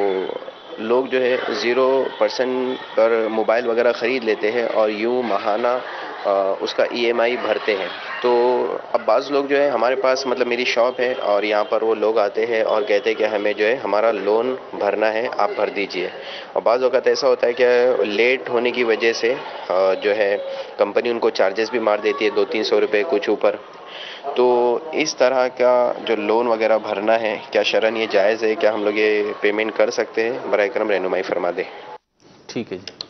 لوگ جو ہے 0% پر موبائل وغیرہ خرید لیتے ہیں اور یوں ماہانہ اس کا EMI بھرتے ہیں. تو اب بعض لوگ جو ہے ہمارے پاس, مطلب میری شاپ ہے اور یہاں پر وہ لوگ آتے ہیں اور کہتے ہیں کہ ہمیں جو ہے ہمارا لون بھرنا ہے, آپ بھر دیجئے. اور بعض اوقات ایسا ہوتا ہے کہ لیٹ ہونے کی وجہ سے جو ہے کمپنی ان کو چارجز بھی مار دیتی ہے, 200-300 روپے کچھ اوپر. تو اس طرح کا جو لون وغیرہ بھرنا ہے کیا شرعن یہ جائز ہے؟ کیا ہم لوگ یہ پیمنٹ کر سکتے ہیں؟ برائے کرم رہنمائی فرما دیں. ٹھیک ہے جی.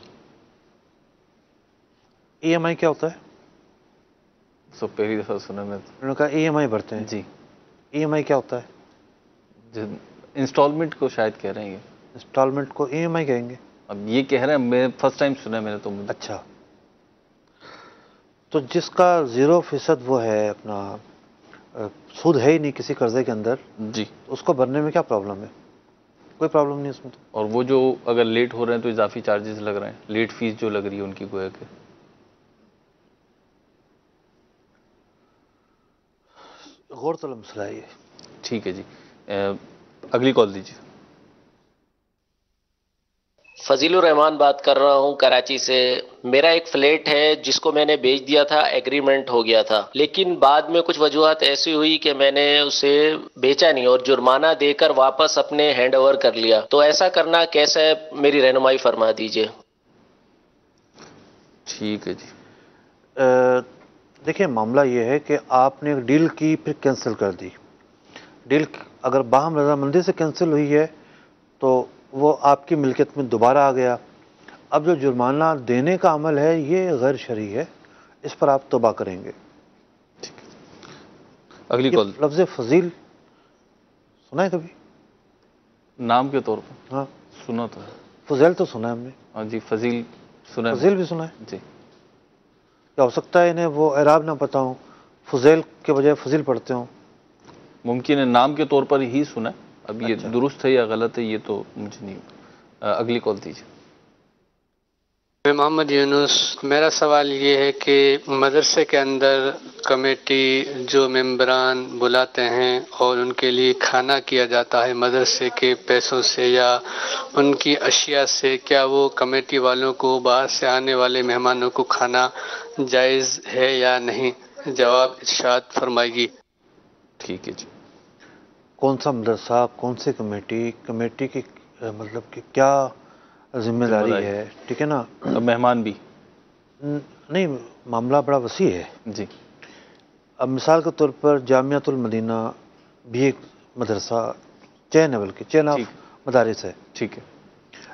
ای ایم آئی کیا ہوتا ہے؟ سو پہلی دفعہ سنا میں. انہوں نے کہا ای ایم آئی بھرتے ہیں. جی. ای ایم آئی کیا ہوتا ہے؟ انسٹالمنٹ کو شاید کہہ رہے ہیں. انسٹالمنٹ کو ای ایم آئی کہیں گے؟ اب یہ کہہ رہے ہیں، میں فرسٹ ٹائم سنا ہے میں نے تو. اچھا، تو جس کا 0% وہ ہے اپنا سود ہے ہی نہیں کسی قرضے کے اندر، جی، اس کو بھرنے میں کیا پرابلم ہے؟ کوئی پرابلم نہیں اس میں تو. اور وہ جو اگر لیٹ ہو رہے ہیں تو اضافی چارجز لگ رہے ہیں، لیٹ فیس جو لگ رہی ہے ان کی گویا کہ. غور طلب مسئلہ ہے یہ. ٹھیک ہے جی. اگلی کال دیجیے. فضیل الرحمان بات کر رہا ہوں کراچی سے. میرا ایک فلیٹ ہے جس کو میں نے بیچ دیا تھا، ایگریمنٹ ہو گیا تھا، لیکن بعد میں کچھ وجوہات ایسی ہوئی کہ میں نے اسے بیچا نہیں اور جرمانہ دے کر واپس اپنے ہینڈ اوور کر لیا. تو ایسا کرنا کیسا ہے؟ میری رہنمائی فرما دیجیے. ٹھیک ہے جی. دیکھیں معاملہ یہ ہے کہ آپ نے ایک ڈیل کی پھر کینسل کر دی. ڈیل اگر باہم رضامندی سے کینسل ہوئی ہے تو وہ آپ کی ملکیت میں دوبارہ آ گیا. اب جو جرمانہ دینے کا عمل ہے یہ غیر شرعی ہے، اس پر آپ توبہ کریں گے. اگلی کال. لفظ فضیل سنا ہے کبھی نام کے طور پر؟ ہاں سنا تو. فضیل تو سنا ہے ہم نے. ہاں جی، فضیل سنا ہے. فضیل بھی سنا ہے. جی. کیا ہو سکتا ہے انہیں وہ اعراب نہ پتہ ہوں، فضیل کے بجائے فضیل پڑھتے ہوں؟ ممکن ہے نام کے طور پر ہی سنا ہے. اب یہ اچھا. درست ہے یا غلط ہے یہ تو مجھے نہیں. اگلی کال دیجیے. میں محمد یونس. میرا سوال یہ ہے کہ مدرسے کے اندر کمیٹی جو ممبران بلاتے ہیں اور ان کے لیے کھانا کیا جاتا ہے مدرسے کے پیسوں سے یا ان کی اشیاء سے، کیا وہ کمیٹی والوں کو باہر سے آنے والے مہمانوں کو کھانا جائز ہے یا نہیں؟ جواب ارشاد فرمائیے. ٹھیک ہے جی. کون سا مدرسہ، کون سی کمیٹی، کمیٹی کی مطلب کہ کیا ذمہ داری ہے؟ ٹھیک ہے نا. مہمان بھی نہیں، معاملہ بڑا وسیع ہے. جی. اب مثال کے طور پر جامعۃ المدینہ بھی ایک مدرسہ چین ہے، بلکہ چین آف مدارس ہے. ٹھیک ہے.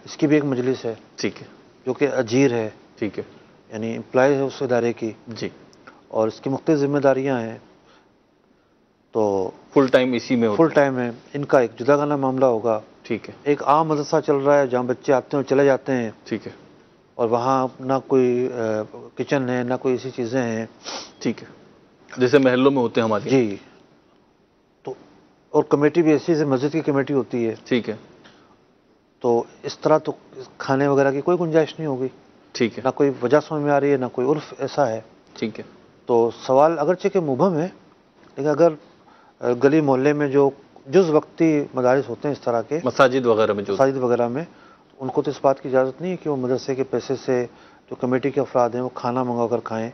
اس کی بھی ایک مجلس ہے. ٹھیک ہے. جو کہ اجیر ہے. ٹھیک ہے. یعنی امپلائی ہے اس ادارے کی. جی. اور اس کی مختلف ذمہ داریاں ہیں. تو فل ٹائم اسی میں فل ٹائم ہے. ان کا ایک جدا گانا معاملہ ہوگا. ٹھیک ہے. ایک عام مدرسہ چل رہا ہے جہاں بچے آتے ہیں اور چلے جاتے ہیں. ٹھیک ہے. اور وہاں نہ کوئی کچن ہے، نہ کوئی ایسی چیزیں ہیں. ٹھیک ہے. جیسے محلوں میں ہوتے ہیں ہمارے. جی. تو اور کمیٹی بھی ایسی مسجد کی کمیٹی ہوتی ہے. ٹھیک ہے. تو اس طرح تو کھانے وغیرہ کی کوئی گنجائش نہیں ہوگی. ٹھیک ہے. نہ کوئی وجہ سمجھ میں آ رہی ہے، نہ کوئی عرف ایسا ہے. ٹھیک ہے. تو سوال اگرچہ کہ مبہم ہے، لیکن اگر گلی محلے میں جو جز وقتی مدارس ہوتے ہیں اس طرح کے، مساجد وغیرہ میں، مساجد وغیرہ میں، ان کو تو اس بات کی اجازت نہیں ہے کہ وہ مدرسے کے پیسے سے جو کمیٹی کے افراد ہیں وہ کھانا منگا کر کھائیں.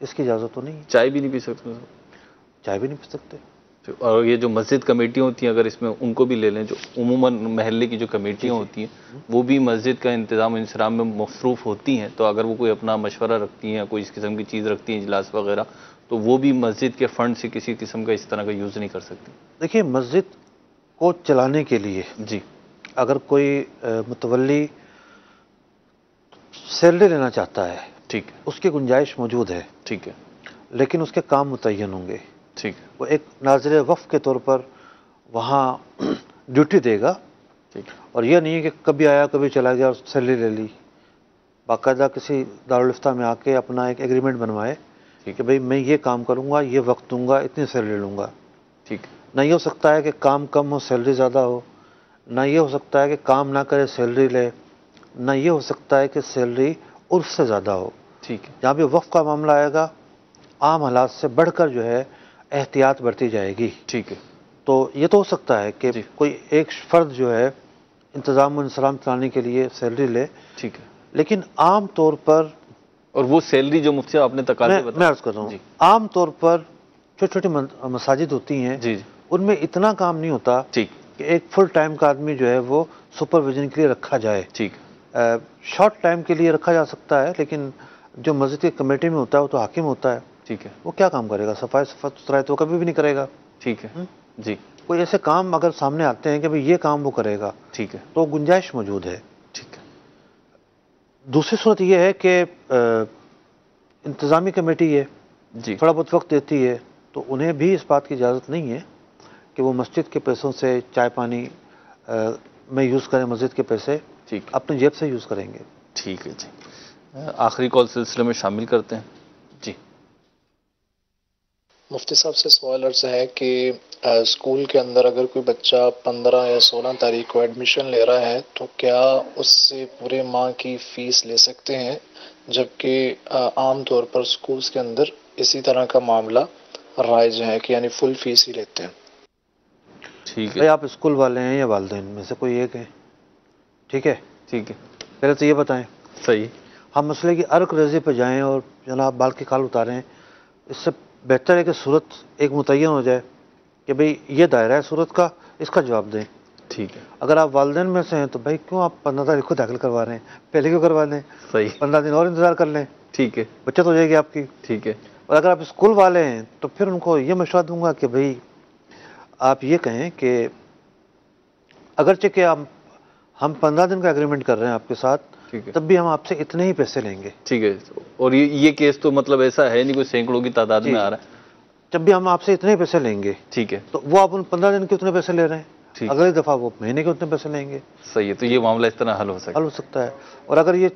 اس کی اجازت تو نہیں ہے. چائے بھی نہیں پی سکتے. چائے بھی نہیں پی سکتے. اور یہ جو مسجد کمیٹیاں ہوتی ہیں اگر اس میں ان کو بھی لے لیں، جو عموماً محلے کی جو کمیٹیاں ہوتی ہیں وہ بھی مسجد کا انتظام و انصرام میں مصروف ہوتی ہیں، تو اگر وہ کوئی اپنا مشورہ رکھتی ہیں، کوئی اس قسم کی چیز رکھتی ہیں، اجلاس وغیرہ، تو وہ بھی مسجد کے فنڈ سے کسی قسم کا اس طرح کا یوز نہیں کر سکتی. دیکھیے، مسجد کو چلانے کے لیے جی اگر کوئی متولی سیلری لینا چاہتا ہے، ٹھیک ہے، اس کی گنجائش موجود ہے. ٹھیک ہے. لیکن اس کے کام متعین ہوں گے. ٹھیک ہے. وہ ایک ناظر وقف کے طور پر وہاں ڈیوٹی دے گا. ٹھیک. اور یہ نہیں ہے کہ کبھی آیا کبھی چلا گیا اور سیلری لے لی. باقاعدہ کسی دارالفتہ میں آ کے اپنا ایک ایگریمنٹ بنوائے کہ بھئی میں یہ کام کروں گا، یہ وقت دوں گا، اتنی سیلری لوں گا. ٹھیک. نہ یہ ہو سکتا ہے کہ کام کم ہو سیلری زیادہ ہو، نہ یہ ہو سکتا ہے کہ کام نہ کرے سیلری لے، نہ یہ ہو سکتا ہے کہ سیلری عرف سے زیادہ ہو. ٹھیک ہے. جہاں بھی وقف کا معاملہ آئے گا عام حالات سے بڑھ کر جو ہے احتیاط برتی جائے گی. ٹھیک ہے. تو یہ تو ہو سکتا ہے کہ کوئی ایک فرد جو ہے انتظام و انصرام چلانے کے لیے سیلری لے. ٹھیک ہے. لیکن عام طور پر، اور وہ سیلری جو مفتی آپ نے تقاضے بتائے، میں عرض کر رہا ہوں، عام طور پر چھوٹی چھوٹی مساجد ہوتی ہیں، ان میں اتنا کام نہیں ہوتا کہ ایک فل ٹائم کا آدمی جو ہے وہ سپرویژن کے لیے رکھا جائے. ٹھیک. شارٹ ٹائم کے لیے رکھا جا سکتا ہے، لیکن جو مسجد کی کمیٹی میں ہوتا ہے وہ تو حاکم ہوتا ہے. ٹھیک ہے. وہ کیا کام کرے گا؟ صفائی ستھرائی تو کبھی بھی نہیں کرے گا. ٹھیک ہے جی. کوئی ایسے کام اگر سامنے آتے ہیں کہ بھئی یہ کام وہ کرے گا، ٹھیک ہے، تو گنجائش موجود ہے. ٹھیک ہے. دوسری صورت یہ ہے کہ انتظامی کمیٹی ہے، جی تھوڑا بہت وقت دیتی ہے، تو انہیں بھی اس بات کی اجازت نہیں ہے کہ وہ مسجد کے پیسوں سے چائے پانی میں یوز کریں، مسجد کے پیسے ٹھیک اپنی جیب سے یوز کریں گے. ٹھیک ہے جی. آخری کال سلسلے میں شامل کرتے ہیں. جی مفتی صاحب سے سوال عرض ہے کہ اسکول کے اندر اگر کوئی بچہ 15 یا 16 تاریخ کو ایڈمیشن لے رہا ہے تو کیا اس سے پورے ماہ کی فیس لے سکتے ہیں، جبکہ عام طور پر اسکولز کے اندر اسی طرح کا معاملہ رائج ہے کہ یعنی فل فیس ہی لیتے ہیں؟ ٹھیک ہے. بھائی آپ اسکول والے ہیں یا والدین میں سے کوئی ایک ہے؟ ٹھیک ہے، ٹھیک ہے. پہلے تو یہ بتائیں. صحیح. ہم مسئلے کی ارک ریزی پہ جائیں اور جناب بال کی کھال اتاریں، اس سے بہتر ہے کہ صورت ایک متعین ہو جائے کہ بھئی یہ دائرہ ہے صورت کا، اس کا جواب دیں. ٹھیک ہے. اگر آپ والدین میں سے ہیں تو بھائی کیوں آپ 15 تاریخ کو داخل کروا رہے ہیں؟ پہلے کیوں کروا لیں؟ صحیح. 15 دن اور انتظار کر لیں. ٹھیک ہے. بچت ہو جائے گی آپ کی. ٹھیک ہے. اور اگر آپ اسکول والے ہیں تو پھر ان کو یہ مشورہ دوں گا کہ بھئی آپ یہ کہیں کہ اگرچہ کہ ہم 15 دن کا ایگریمنٹ کر رہے ہیں آپ کے ساتھ، تب بھی ہم آپ سے اتنے ہی پیسے لیں گے. ٹھیک ہے. اور یہ کیس تو مطلب ایسا ہے نہیں کوئی سینکڑوں کی تعداد میں آ رہا ہے. جب بھی ہم آپ سے اتنے ہی پیسے لیں گے. ٹھیک ہے. تو وہ آپ ان 15 دن کے اتنے پیسے لے رہے ہیں، اگلی دفعہ وہ مہینے کے اتنے پیسے لیں گے. صحیح ہے. تو یہ معاملہ اس طرح حل ہو سکتا ہے. اور اگر یہ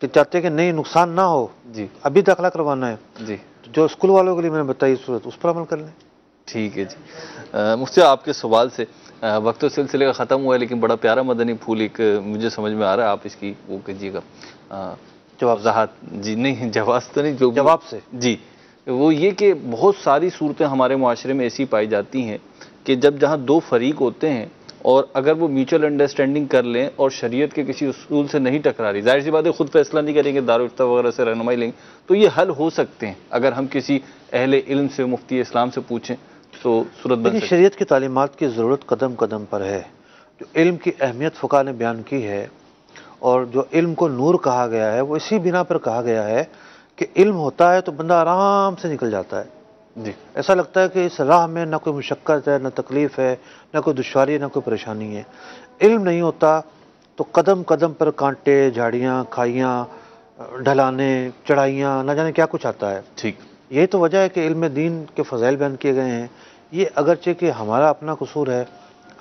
کہ چاہتے ہیں کہ نہیں نقصان نہ ہو، جی ابھی داخلہ کروانا ہے، جی، تو جو اسکول والوں کے لیے میں نے بتائی صورت اس پر عمل کر لیں. ٹھیک ہے جی. مفتی آپ کے سوال سے وقت و سلسلے کا ختم ہوا ہے، لیکن بڑا پیارا مدنی پھول ایک مجھے سمجھ میں آ رہا ہے، آپ اس کی وہ کیجیے گا وضاحت. جی نہیں جواز تو نہیں، جو جواب سے جی وہ یہ کہ بہت ساری صورتیں ہمارے معاشرے میں ایسی پائی جاتی ہیں کہ جہاں دو فریق ہوتے ہیں اور اگر وہ میوچل انڈرسٹینڈنگ کر لیں اور شریعت کے کسی اصول سے نہیں ٹکرا رہی، ظاہر سی بات ہے خود فیصلہ نہیں کریں گے، دارالفتہ وغیرہ سے رہنمائی لیں گے، تو یہ حل ہو سکتے ہیں اگر ہم کسی اہل علم سے، مفتی اسلام سے پوچھیں تو صورت بن سکتی ہے. شریعت کی تعلیمات کی ضرورت قدم قدم پر ہے. جو علم کی اہمیت فقہ نے بیان کی ہے اور جو علم کو نور کہا گیا ہے، وہ اسی بنا پر کہا گیا ہے کہ علم ہوتا ہے تو بندہ آرام سے نکل جاتا ہے. جی ایسا لگتا ہے کہ اس راہ میں نہ کوئی مشقت ہے، نہ تکلیف ہے، نہ کوئی دشواری ہے، نہ کوئی پریشانی ہے. علم نہیں ہوتا تو قدم قدم پر کانٹے، جھاڑیاں، کھائیاں، ڈھلانے، چڑھائیاں، نہ جانے کیا کچھ آتا ہے. ٹھیک. یہی تو وجہ ہے کہ علم دین کے فضائل بیان کیے گئے ہیں. یہ اگرچہ کہ ہمارا اپنا قصور ہے،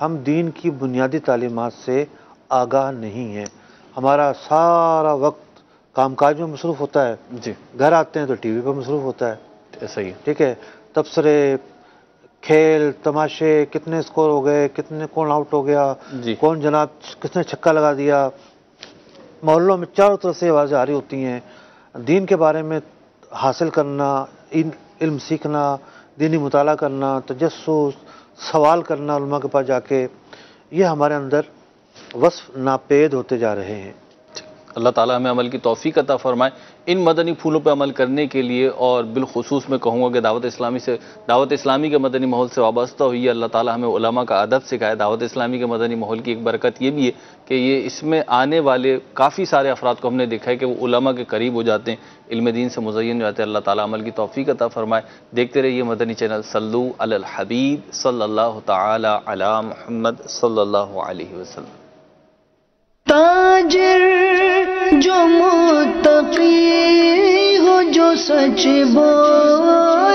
ہم دین کی بنیادی تعلیمات سے آگاہ نہیں ہیں. ہمارا سارا وقت کام کاج میں مصروف ہوتا ہے. جی. گھر آتے ہیں تو ٹی وی پہ مصروف ہوتا ہے. صحیح. ٹھیک ہے. تبصرے، کھیل تماشے، کتنے اسکور ہو گئے، کتنے کون آؤٹ ہو گیا، جی. کون جناب کس نے چھکا لگا دیا، محلوں میں چاروں طرف سے آوازیں آ رہی ہوتی ہیں. دین کے بارے میں حاصل کرنا، علم سیکھنا، دینی مطالعہ کرنا، تجسس، سوال کرنا علماء کے پاس جا کے، یہ ہمارے اندر وصف ناپید ہوتے جا رہے ہیں. اللہ تعالیٰ ہمیں عمل کی توفیق عطا فرمائے. ان مدنی پھولوں پہ عمل کرنے کے لیے اور بالخصوص میں کہوں گا کہ دعوت اسلامی کے مدنی ماحول سے وابستہ ہوئی ہے. اللہ تعالیٰ ہمیں علماء کا ادب سکھائے. دعوت اسلامی کے مدنی ماحول کی ایک برکت یہ بھی ہے کہ یہ اس میں آنے والے کافی سارے افراد کو ہم نے دیکھا ہے کہ وہ علماء کے قریب ہو جاتے ہیں، علم دین سے مزین ہو جاتے ہیں. اللہ تعالیٰ عمل کی توفیق عطا فرمائے. دیکھتے رہیے مدنی چینل. صلو علی الحبیب صلی اللہ تعالی علی محمد صلی اللہ علیہ وسلم. تاجر جو متقی ہو، جو سچ بول